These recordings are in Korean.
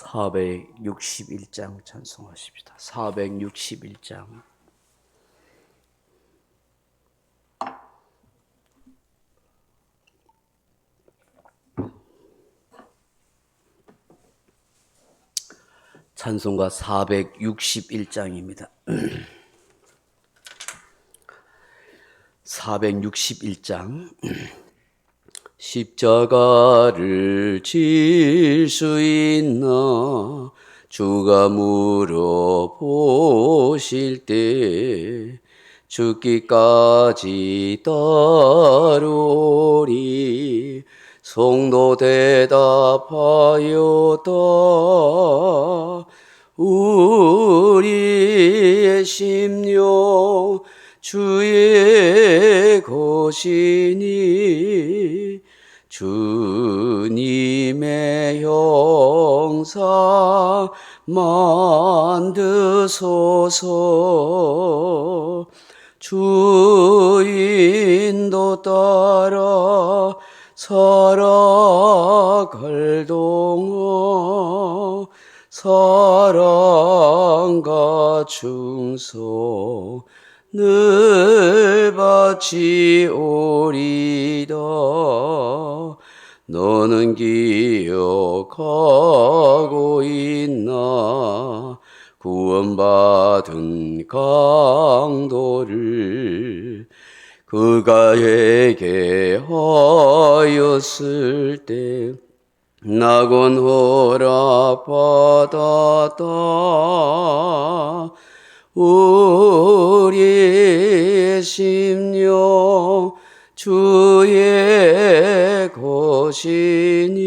461장 찬송하십시다. 461장. 찬송가 461장입니다. 461장. 십자가를 질 수 있나 주가 물어보실 때 죽기까지 따르오리. 성도 대답하였다. 우리의 심령 주의 것이니 주님의 형상 만드소서. 주인도 따라 살아갈 동안 사랑과 충성 늘 바치오리다. 너는 기억하고 있나 구원받은 강도를 그가 회개하였을 때 낙원 허락받았다. 우리의 심령 주의 것이니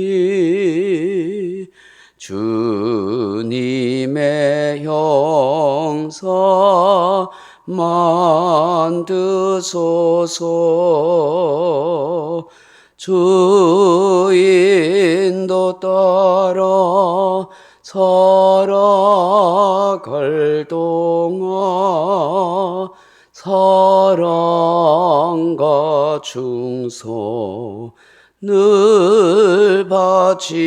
주님의 형상 만드소서. 주인도 따라 살아갈 동안 사랑과 충성 늘 바치오리라.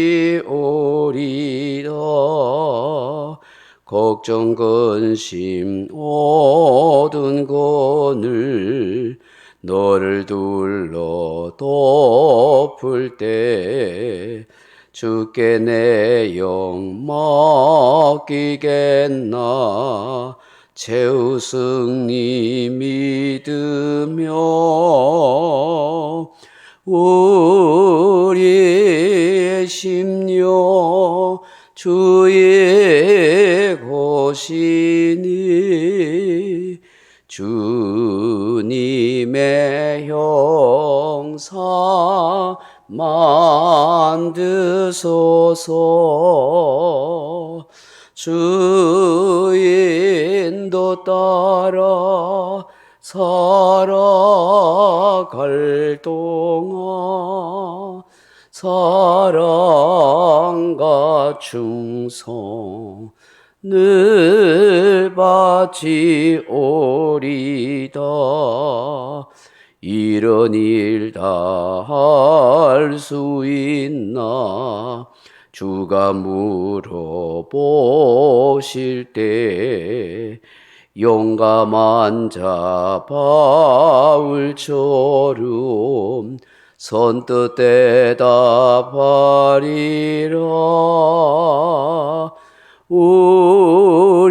걱정 근심 모든 것을 너를 둘러 덮을 때 주께 내 영 맡기겠나. 최우승이 믿으며 우리의 심령 주의 것이니 주님의 형상 만드소서. 주인도 따라 살아갈 동안 사랑과 충성 늘 바치오리다. 이런 일 다 할 수 있나 주가 물어보실 때 용감한 자 바울처럼 선뜻 대답하리라.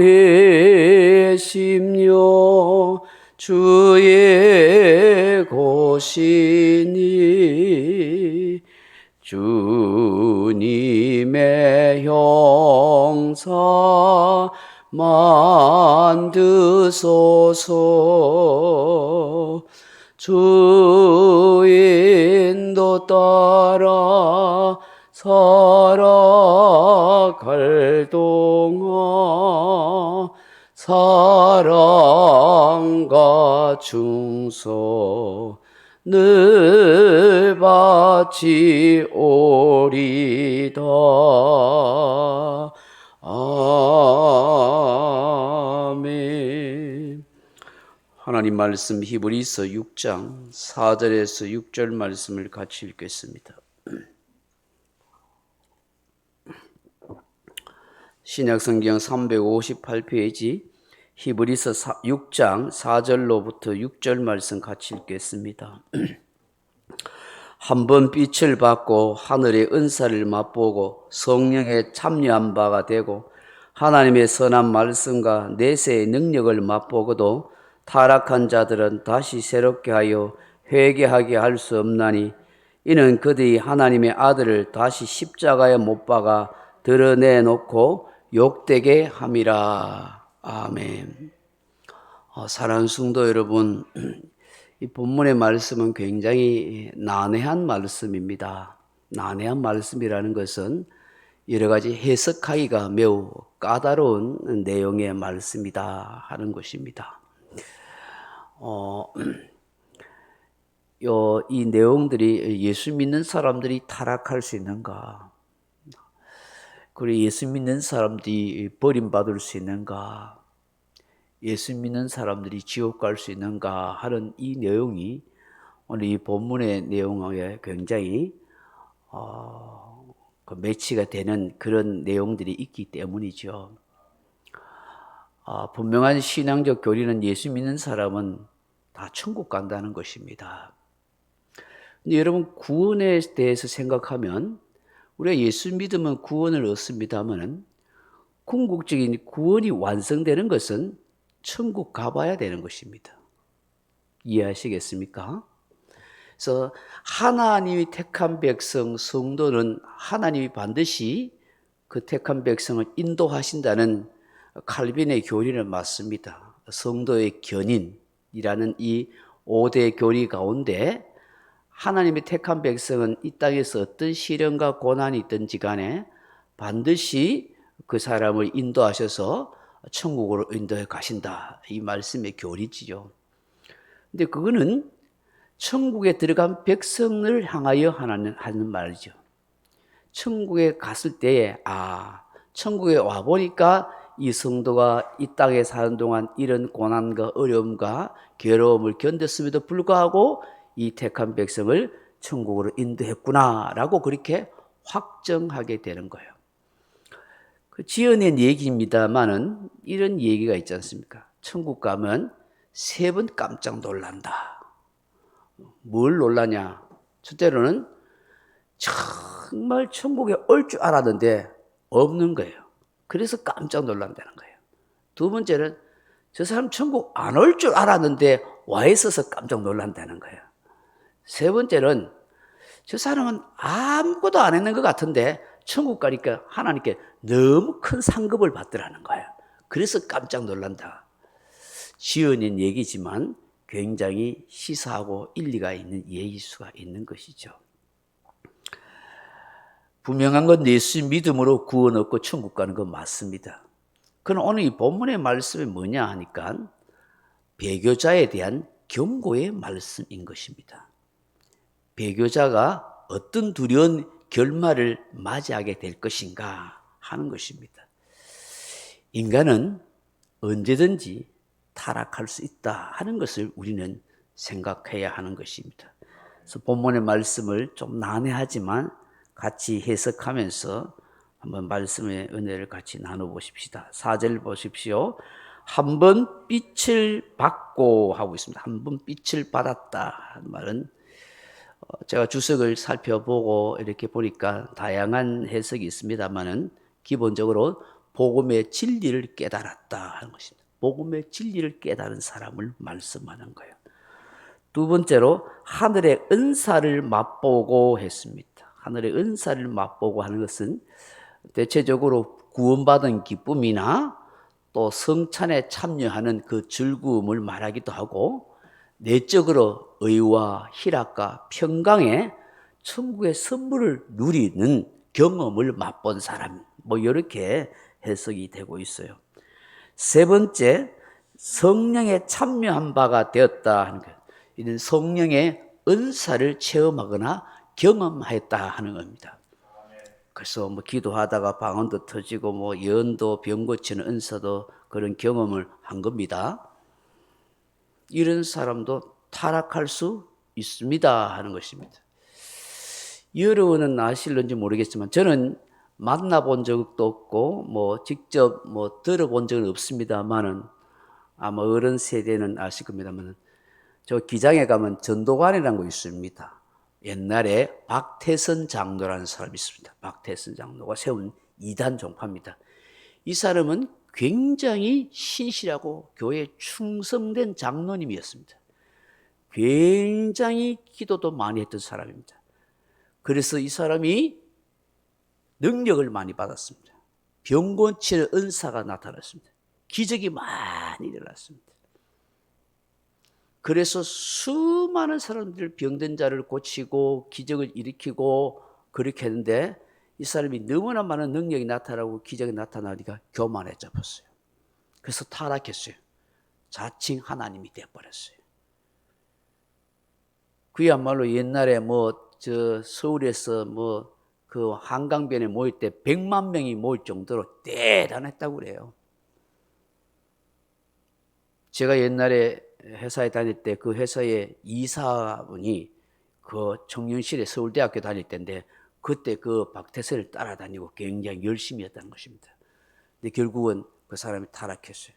우리의 심령 주의 것이니 주님의 형상 만드소서. 주인도 따라 살아갈 동안 사랑과 충성 늘 바치오리다. 아멘. 하나님 말씀 히브리서 6장 4절에서 6절 말씀을 같이 읽겠습니다. 신약성경 358페이지 히브리서 6장 4절로부터 6절 말씀 같이 읽겠습니다. 한번 빛을 받고 하늘의 은사를 맛보고 성령에 참여한 바가 되고 하나님의 선한 말씀과 내세의 능력을 맛보고도 타락한 자들은 다시 새롭게 하여 회개하게 할 수 없나니 이는 그들이 하나님의 아들을 다시 십자가에 못 박아 드러내놓고 욕되게 함이라. 아멘. 사랑하는 성도 여러분, 이 본문의 말씀은 굉장히 난해한 말씀입니다. 난해한 말씀이라는 것은 여러 가지 해석하기가 매우 까다로운 내용의 말씀이다 하는 것입니다. 이 내용들이 예수 믿는 사람들이 타락할 수 있는가? 그리고 예수 믿는 사람들이 버림받을 수 있는가? 예수 믿는 사람들이 지옥 갈 수 있는가 하는 이 내용이 오늘 이 본문의 내용에 굉장히 매치가 되는 그런 내용들이 있기 때문이죠. 분명한 신앙적 교리는 예수 믿는 사람은 다 천국 간다는 것입니다. 근데 여러분 구원에 대해서 생각하면 우리가 예수 믿으면 구원을 얻습니다만 궁극적인 구원이 완성되는 것은 천국 가봐야 되는 것입니다. 이해하시겠습니까? 그래서 하나님이 택한 백성, 성도는 하나님이 반드시 그 택한 백성을 인도하신다는 칼빈의 교리는 맞습니다. 성도의 견인이라는 이 5대 교리 가운데 하나님이 택한 백성은 이 땅에서 어떤 시련과 고난이 있든지 간에 반드시 그 사람을 인도하셔서 천국으로 인도해 가신다. 이 말씀의 교리지요. 근데 그거는 천국에 들어간 백성을 향하여 하는 말이죠. 천국에 갔을 때에 천국에 와보니까 이 성도가 이 땅에 사는 동안 이런 고난과 어려움과 괴로움을 견뎠음에도 불구하고 이 택한 백성을 천국으로 인도했구나라고 그렇게 확정하게 되는 거예요. 그 지어낸 얘기입니다만은 이런 얘기가 있지 않습니까? 천국 가면 3번 깜짝 놀란다. 뭘 놀라냐? 첫째로는 정말 천국에 올 줄 알았는데 없는 거예요. 그래서 깜짝 놀란다는 거예요. 두 번째는 저 사람 천국 안 올 줄 알았는데 와 있어서 깜짝 놀란다는 거예요. 세 번째는 저 사람은 아무것도 안 했는 것 같은데 천국 가니까 하나님께 너무 큰 상급을 받더라는 거예요. 그래서 깜짝 놀란다. 지어낸 얘기지만 굉장히 시사하고 일리가 있는 얘기일 수가 있는 것이죠. 분명한 건 예수 믿음으로 구원 얻고 천국 가는 건 맞습니다. 그럼 오늘 이 본문의 말씀이 뭐냐 하니까 배교자에 대한 경고의 말씀인 것입니다. 배교자가 어떤 두려운 결말을 맞이하게 될 것인가 하는 것입니다. 인간은 언제든지 타락할 수 있다 하는 것을 우리는 생각해야 하는 것입니다. 그래서 본문의 말씀을 좀 난해하지만 같이 해석하면서 한번 말씀의 은혜를 같이 나눠보십시다. 4절 보십시오. 한 번 빛을 받고 하고 있습니다. 한 번 빛을 받았다 하는 말은 제가 주석을 살펴보고 이렇게 보니까 다양한 해석이 있습니다만은 기본적으로 복음의 진리를 깨달았다 하는 것입니다. 복음의 진리를 깨달은 사람을 말씀하는 거예요. 두 번째로 하늘의 은사를 맛보고 했습니다. 하늘의 은사를 맛보고 하는 것은 대체적으로 구원받은 기쁨이나 또 성찬에 참여하는 그 즐거움을 말하기도 하고 내적으로 의와 희락과 평강에 천국의 선물을 누리는 경험을 맛본 사람, 이렇게 해석이 되고 있어요. 세 번째, 성령에 참여한 바가 되었다 하는 것. 이는 성령의 은사를 체험하거나 경험했다 하는 겁니다. 그래서 기도하다가 방언도 터지고 예언도 병 고치는 은사도 그런 경험을 한 겁니다. 이런 사람도 타락할 수 있습니다 하는 것입니다. 여러분은 아실는지 모르겠지만 저는 만나본 적도 없고 뭐 직접 뭐 들어본 적은 없습니다만은 아마 어른 세대는 아실 겁니다만은 저 기장에 가면 전도관이라는 거 있습니다. 옛날에 박태선 장로라는 사람이 있습니다. 박태선 장로가 세운 이단 종파입니다. 이 사람은 굉장히 신실하고 교회에 충성된 장로님이었습니다. 굉장히 기도도 많이 했던 사람입니다. 그래서 이 사람이 능력을 많이 받았습니다. 병 고치는 은사가 나타났습니다. 기적이 많이 일어났습니다. 그래서 수많은 사람들 병든 자를 고치고 기적을 일으키고 그렇게 했는데 이 사람이 너무나 많은 능력이 나타나고 기적이 나타나니까 교만해져 버렸어요. 그래서 타락했어요. 자칭 하나님이 되어버렸어요. 그야말로 옛날에 서울에서 그 한강변에 모일 때 100만 명이 모일 정도로 대단했다고 그래요. 제가 옛날에 회사에 다닐 때 그 회사의 이사분이 그 청년실에 서울대학교 다닐 때인데 그때 그 박태선을 따라다니고 굉장히 열심히 했다는 것입니다. 근데 결국은 그 사람이 타락했어요.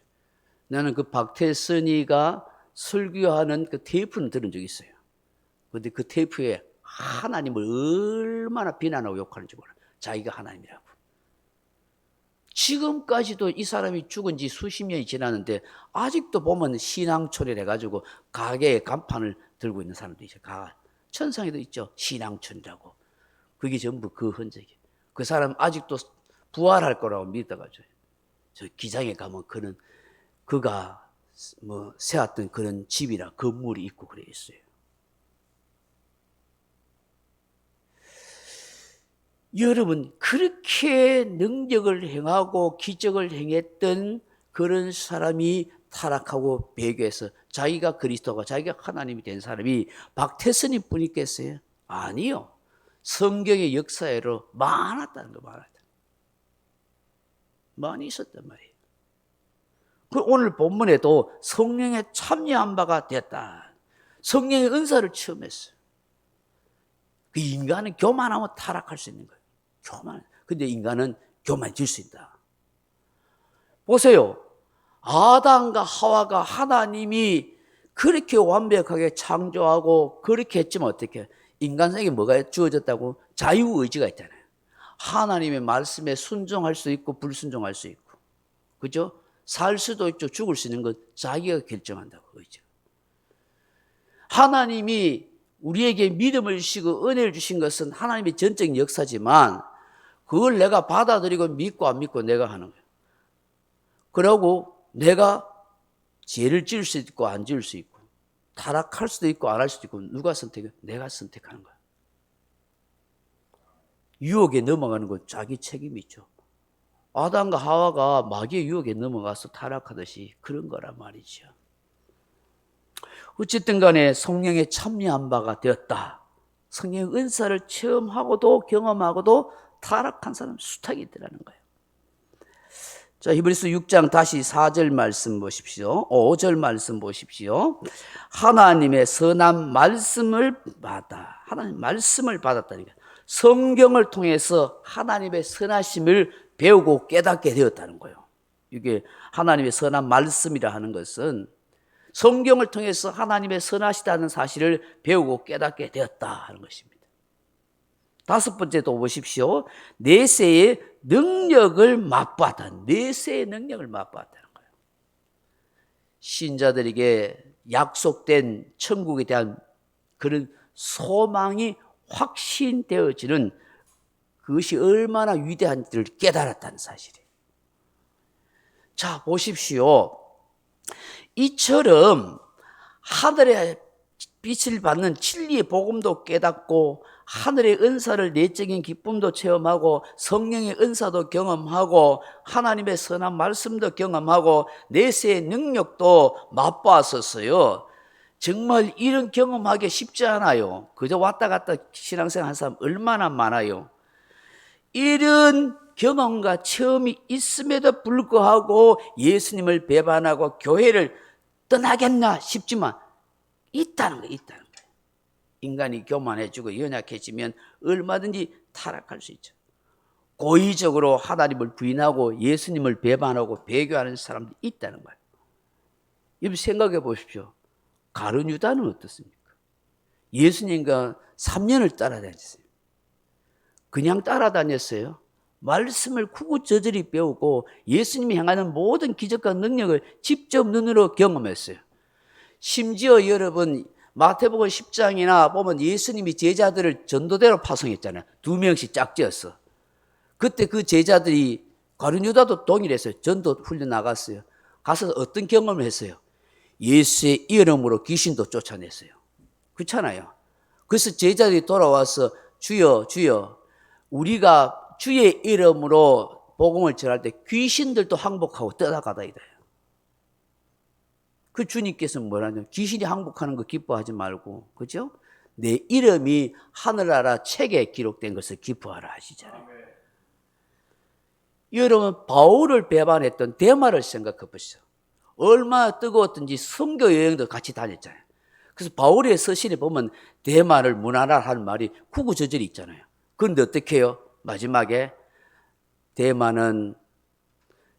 나는 그 박태선이가 설교하는 그 테이프는 들은 적이 있어요. 근데 그 테이프에 하나님을 얼마나 비난하고 욕하는지 몰라. 자기가 하나님이라고. 지금까지도 이 사람이 죽은 지 수십 년이 지났는데 아직도 보면 신앙촌이라 해가지고 가게에 간판을 들고 있는 사람도 있어요. 천상에도 있죠. 신앙촌이라고. 그게 전부 그 흔적이에요. 그 사람 아직도 부활할 거라고 믿어가지고 저 기장에 가면 그가 세웠던 그런 집이나 건물이 있고 그래 있어요. 여러분, 그렇게 능력을 행하고 기적을 행했던 그런 사람이 타락하고 배교해서 자기가 그리스도가 자기가 하나님이 된 사람이 박태선이 뿐 있겠어요? 아니요. 성경의 역사에로 많았다는 거 많았다. 많이 있었단 말이에요. 오늘 본문에도 성령에 참여한 바가 됐다. 성령의 은사를 체험했어요. 그 인간은 교만하면 타락할 수 있는 거예요. 교만. 근데 인간은 교만해질 수 있다. 보세요. 아담과 하와가 하나님이 그렇게 완벽하게 창조하고 그렇게 했지만 어떻게 인간에게 뭐가 주어졌다고? 자유의지가 있잖아요. 하나님의 말씀에 순종할 수 있고 불순종할 수 있고. 그죠? 살 수도 있고 죽을 수 있는 건 자기가 결정한다고. 의지가. 하나님이 우리에게 믿음을 주시고 은혜를 주신 것은 하나님의 전적인 역사지만 그걸 내가 받아들이고 믿고 안 믿고 내가 하는 거예요. 그러고 내가 죄를 지을 수 있고 안 지을 수 있고 타락할 수도 있고 안 할 수도 있고 누가 선택해? 내가 선택하는 거야. 유혹에 넘어가는 건 자기 책임이죠. 아담과 하와가 마귀의 유혹에 넘어가서 타락하듯이 그런 거란 말이죠. 어쨌든 간에 성령에 참여한 바가 되었다. 성령의 은사를 체험하고도 경험하고도 타락한 사람 수탁이 있더라는 거예요. 자, 히브리서 6장 다시 4절 말씀 보십시오. 5절 말씀 보십시오. 하나님의 선한 말씀을 받아. 하나님 말씀을 받았다니까. 성경을 통해서 하나님의 선하심을 배우고 깨닫게 되었다는 거예요. 이게 하나님의 선한 말씀이라 하는 것은 성경을 통해서 하나님의 선하시다는 사실을 배우고 깨닫게 되었다 하는 것입니다. 다섯 번째도 보십시오. 내세의 능력을 맛봤다. 내세의 능력을 맛봤다는 거예요. 신자들에게 약속된 천국에 대한 그런 소망이 확신되어지는 그것이 얼마나 위대한지를 깨달았다는 사실이에요. 자, 보십시오. 이처럼 하늘의 빛을 받는 진리의 복음도 깨닫고 하늘의 은사를 내적인 기쁨도 체험하고 성령의 은사도 경험하고 하나님의 선한 말씀도 경험하고 내세의 능력도 맛보았었어요. 정말 이런 경험하기 쉽지 않아요. 그저 왔다 갔다 신앙생활 하는 사람 얼마나 많아요. 이런 경험과 체험이 있음에도 불구하고 예수님을 배반하고 교회를 떠나겠나 싶지만 있다는 거예요. 인간이 교만해지고 연약해지면 얼마든지 타락할 수 있죠. 고의적으로 하나님을 부인하고 예수님을 배반하고 배교하는 사람들이 있다는 거예요. 여러분 생각해 보십시오. 가룟 유다는 어떻습니까? 예수님과 3년을 따라다녔어요. 그냥 따라다녔어요. 말씀을 구구절절히 배우고 예수님이 행하는 모든 기적과 능력을 직접 눈으로 경험했어요. 심지어 여러분 마태복음 10장이나 보면 예수님이 제자들을 전도대로 파송했잖아요. 2명씩 짝지었어. 그때 그 제자들이 가룟 유다도 동일했어요. 전도 훈련 나갔어요. 가서 어떤 경험을 했어요? 예수의 이름으로 귀신도 쫓아냈어요. 그렇잖아요. 그래서 제자들이 돌아와서 주여 주여 우리가 주의 이름으로 복음을 전할 때 귀신들도 항복하고 떠나가다 이래요. 그 주님께서는 뭐라냐? 귀신이 항복하는 거 기뻐하지 말고, 그죠? 내 이름이 하늘나라 책에 기록된 것을 기뻐하라 하시잖아요. 여러분 바울을 배반했던 데마를 생각해 보시죠. 얼마나 뜨거웠던지 선교 여행도 같이 다녔잖아요. 그래서 바울의 서신에 보면 데마를 문하라 하는 말이 구구절절히 있잖아요. 그런데 어떻게 해요? 마지막에 데마는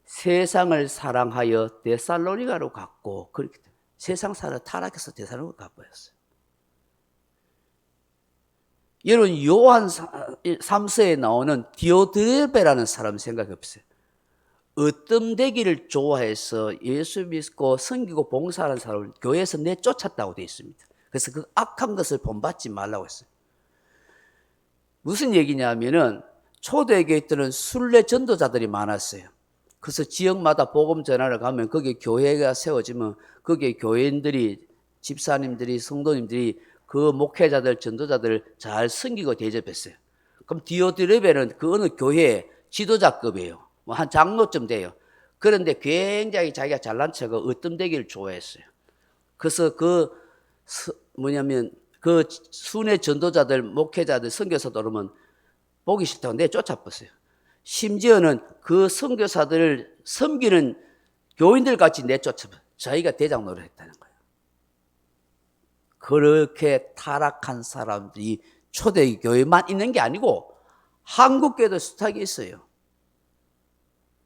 세상을 사랑하여 데살로니가로 갔고 그렇게 세상 사람 타락해서 데살로니가 가버렸어요. 여러분 요한 3서에 나오는 디오드레베라는 사람 생각해 보세요. 으뜸되기를 좋아해서 예수 믿고 섬기고 봉사하는 사람을 교회에서 내쫓았다고 되어 있습니다. 그래서 그 악한 것을 본받지 말라고 했어요. 무슨 얘기냐면은 초대교회 때는 순례 전도자들이 많았어요. 그래서 지역마다 복음 전하러 가면 거기에 교회가 세워지면 거기에 교인들이 집사님들이 성도님들이 그 목회자들 전도자들을 잘 섬기고 대접했어요. 그럼 디오드레베는 그 어느 교회의 지도자급이에요. 뭐 한 장로쯤 돼요. 그런데 굉장히 자기가 잘난 척하고 으뜸되기를 좋아했어요. 그래서 그 순회 전도자들, 목회자들, 선교사들 오면 보기 싫다고 내쫓아버렸어요. 심지어는 그 선교사들을 섬기는 교인들 같이 내쫓아버렸어요. 자기가 대장 노릇을 했다는 거예요. 그렇게 타락한 사람들이 초대교회만 있는 게 아니고 한국교회도 숱하게 있어요.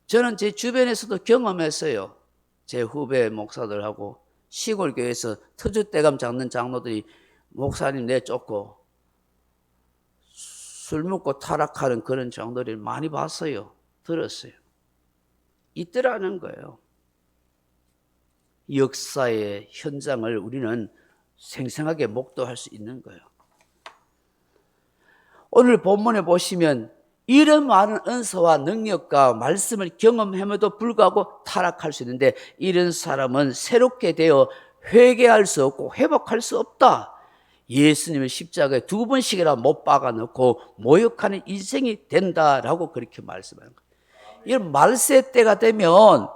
저는 제 주변에서도 경험했어요. 제 후배 목사들하고 시골교회에서 터줏대감 잡는 장로들이 목사님 내쫓고 술 먹고 타락하는 그런 장로들을 많이 봤어요. 들었어요. 있더라는 거예요. 역사의 현장을 우리는 생생하게 목도할 수 있는 거예요. 오늘 본문에 보시면 이런 많은 은사와 능력과 말씀을 경험함에도 불구하고 타락할 수 있는데 이런 사람은 새롭게 되어 회개할 수 없고 회복할 수 없다. 예수님을 십자가에 2번씩이나 못 박아 넣고 모욕하는 인생이 된다라고 그렇게 말씀하는 거예요. 이런 말세 때가 되면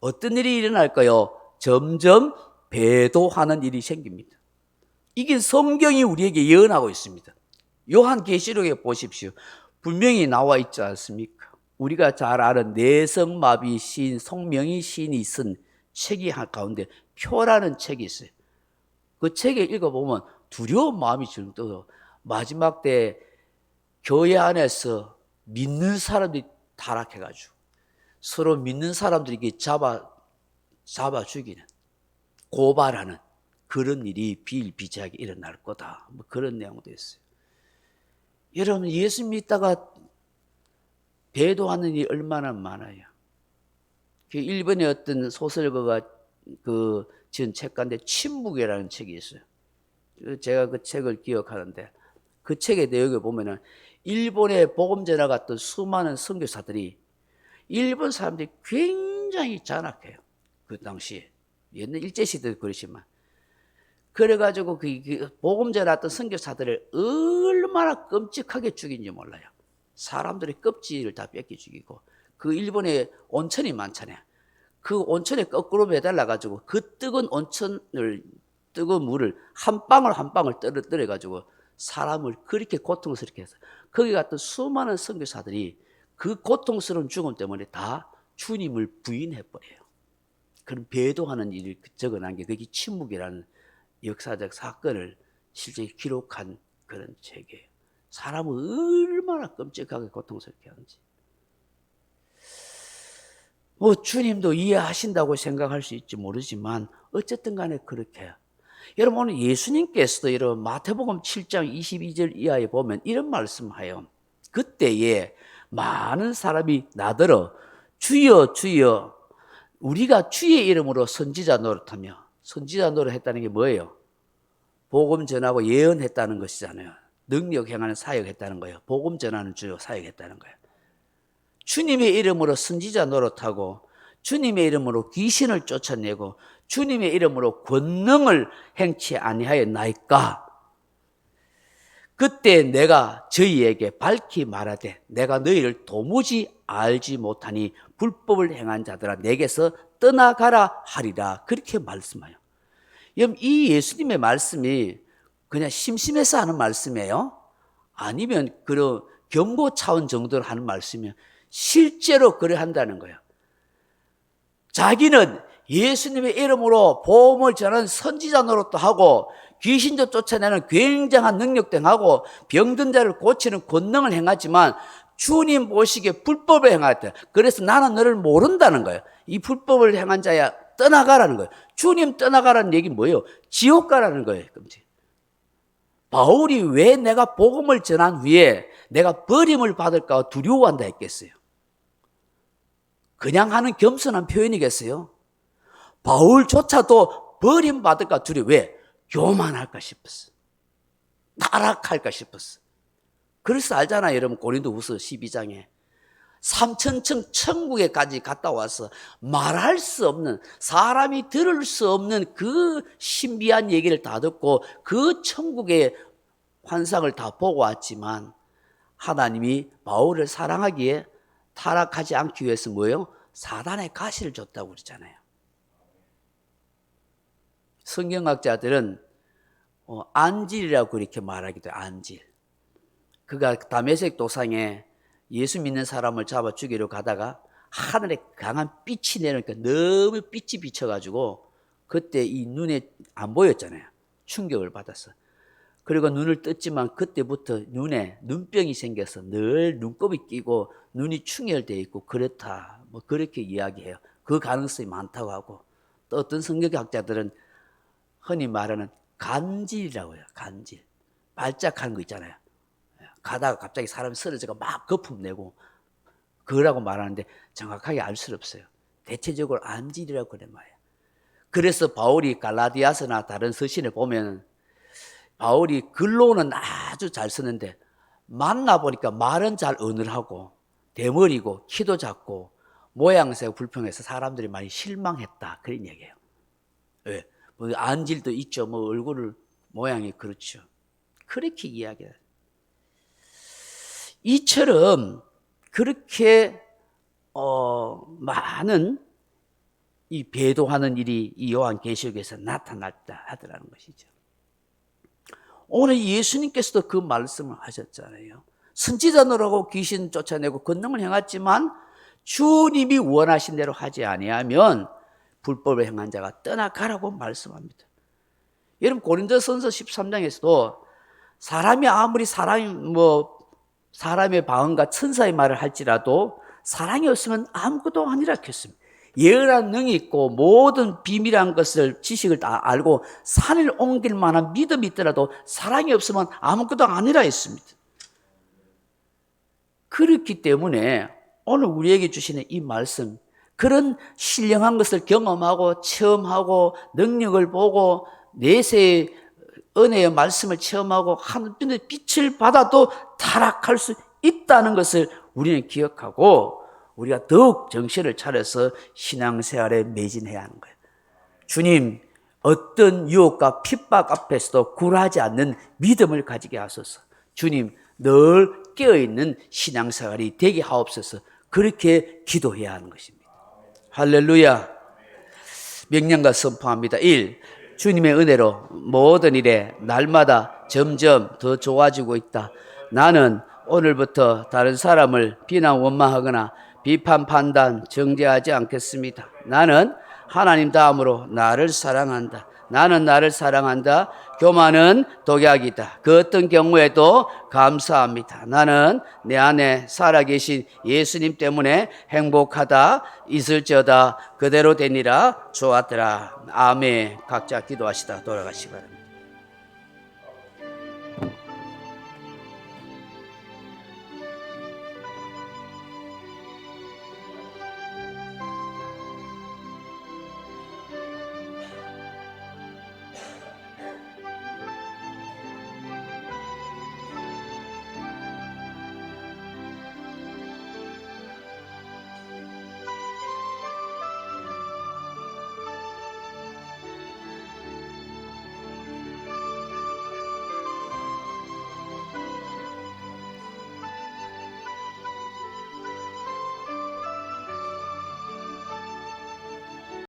어떤 일이 일어날까요? 점점 배도하는 일이 생깁니다. 이게 성경이 우리에게 예언하고 있습니다. 요한계시록에 보십시오. 분명히 나와 있지 않습니까? 우리가 잘 아는 내성마비 시인 송명희 시인이 쓴 책이 가운데 표라는 책이 있어요. 그 책에 읽어보면 두려운 마음이 들어요. 마지막 때 교회 안에서 믿는 사람들이 타락해가지고 서로 믿는 사람들에게 잡아 죽이는, 고발하는 그런 일이 비일비재하게 일어날 거다. 뭐 그런 내용도 있어요. 여러분 예수 믿다가 배도하는 일이 얼마나 많아요. 일본의 어떤 소설가가 지은 책 가운데 침묵이라는 책이 있어요. 제가 그 책을 기억하는데 그 책의 내용을 보면은 일본에 복음 전하 갔던 수많은 선교사들이 일본 사람들이 굉장히 잔악해요. 그 당시에 옛날 일제시대도 그렇지만 그래가지고 그 복음 전했던 선교사들을 얼마나 끔찍하게 죽인지 몰라요. 사람들이 껍질을 다 뺏겨 죽이고 그 일본에 온천이 많잖아요. 그 온천에 거꾸로 매달라가지고 그 뜨거운 뜨거운 물을 한 방울 한 방울 떨어뜨려가지고 사람을 그렇게 고통스럽게 해서 거기 갔던 수많은 선교사들이 그 고통스러운 죽음 때문에 다 주님을 부인해버려요. 그런 배도하는 일을 적어놓은 게 그게 침묵이라는 역사적 사건을 실제 기록한 그런 책이에요. 사람을 얼마나 끔찍하게 고통스럽게 하는지. 주님도 이해하신다고 생각할 수 있지 모르지만 어쨌든 간에 그렇게 해요. 여러분 오늘 예수님께서도 이런 마태복음 7장 22절 이하에 보면 이런 말씀하여 그때에 많은 사람이 나더러 주여 주여 우리가 주의 이름으로 선지자 노릇하며 선지자 노릇했다는 게 뭐예요? 복음 전하고 예언했다는 것이잖아요. 능력 행하는 사역했다는 거예요. 복음 전하는 주요 사역했다는 거예요. 주님의 이름으로 선지자 노릇하고 주님의 이름으로 귀신을 쫓아내고 주님의 이름으로 권능을 행치 아니하였나이까? 그때 내가 저희에게 밝히 말하되 내가 너희를 도무지 알지 못하니 불법을 행한 자들아 내게서 떠나가라 하리라. 그렇게 말씀해요. 여러분 이 예수님의 말씀이 그냥 심심해서 하는 말씀이에요? 아니면 그런 경고 차원 정도로 하는 말씀이에요? 실제로 그래 한다는 거예요. 자기는 예수님의 이름으로 복음을 전하는 선지자 노릇도 하고 귀신도 쫓아내는 굉장한 능력도 행하고 병든 자를 고치는 권능을 행하지만 주님 보시기에 불법을 행하였다. 그래서 나는 너를 모른다는 거예요. 이 불법을 행한 자야 떠나가라는 거예요. 주님 떠나가라는 얘기는 뭐예요? 지옥 가라는 거예요. 바울이 왜 내가 복음을 전한 후에 내가 버림을 받을까 두려워한다 했겠어요? 그냥 하는 겸손한 표현이겠어요? 바울조차도 버림받을까 두려워. 왜? 교만할까 싶었어. 타락할까 싶었어. 그래서 알잖아요, 여러분. 고린도후서 12장에 3000층 천국에까지 갔다 와서 말할 수 없는, 사람이 들을 수 없는 그 신비한 얘기를 다 듣고 그 천국의 환상을 다 보고 왔지만 하나님이 바울을 사랑하기에 타락하지 않기 위해서 뭐예요? 사단의 가시를 줬다고 그러잖아요. 성경학자들은 안질이라고 그렇게 말하기도 해요. 안질. 그가 다메섹 도상에 예수 믿는 사람을 잡아 죽이려 가다가 하늘에 강한 빛이 내리니까 너무 빛이 비쳐가지고 그때 이 눈에 안 보였잖아요. 충격을 받았어. 그리고 눈을 떴지만 그때부터 눈에 눈병이 생겨서 늘 눈곱이 끼고 눈이 충혈되어 있고 그렇다. 뭐 그렇게 이야기해요. 그 가능성이 많다고 하고 또 어떤 성경학자들은 흔히 말하는 간질이라고 해요. 간질. 발작하는 거 있잖아요. 가다가 갑자기 사람이 쓰러져서 막 거품 내고 그거라고 말하는데 정확하게 알 수 없어요. 대체적으로 안질이라고 그래 말이에요. 그래서 바울이 갈라디아서나 다른 서신을 보면 바울이 글로는 아주 잘 쓰는데 만나보니까 말은 잘 어눌하고 대머리고 키도 작고 모양새가 불평해서 사람들이 많이 실망했다. 그런 얘기예요. 왜? 뭐 안질도 있죠. 뭐 얼굴 모양이 그렇죠. 그렇게 이야기해요. 이처럼 그렇게 많은 이 배도하는 일이 이 요한계시록에서 나타났다 하더라는 것이죠. 오늘 예수님께서도 그 말씀을 하셨잖아요. 선지자노라고 귀신 쫓아내고 권능을 행했지만 주님이 원하신 대로 하지 아니하면 불법을 행한 자가 떠나가라고 말씀합니다. 여러분 고린도전서 13장에서도 사람이 아무리 사람의 방언과 천사의 말을 할지라도 사랑이 없으면 아무것도 아니라 했습니다. 예언한 능이 있고 모든 비밀한 것을 지식을 다 알고 산을 옮길 만한 믿음이 있더라도 사랑이 없으면 아무것도 아니라 했습니다. 그렇기 때문에 오늘 우리에게 주시는 이 말씀, 그런 신령한 것을 경험하고 체험하고 능력을 보고 내세의 은혜의 말씀을 체험하고 하늘의 빛을 받아도 타락할 수 있다는 것을 우리는 기억하고 우리가 더욱 정신을 차려서 신앙생활에 매진해야 하는 거예요. 주님, 어떤 유혹과 핍박 앞에서도 굴하지 않는 믿음을 가지게 하소서. 주님, 늘 깨어있는 신앙생활이 되게 하옵소서. 그렇게 기도해야 하는 것입니다. 할렐루야. 명령과 선포합니다. 1. 주님의 은혜로 모든 일에 날마다 점점 더 좋아지고 있다. 나는 오늘부터 다른 사람을 비난 원망하거나 비판 판단 정죄하지 않겠습니다. 나는 하나님 다음으로 나를 사랑한다. 나는 나를 사랑한다. 교만은 독약이다. 그 어떤 경우에도 감사합니다. 나는 내 안에 살아계신 예수님 때문에 행복하다. 있을지어다. 그대로 되니라. 좋았더라. 아멘. 각자 기도하시다 돌아가시기 바랍니다.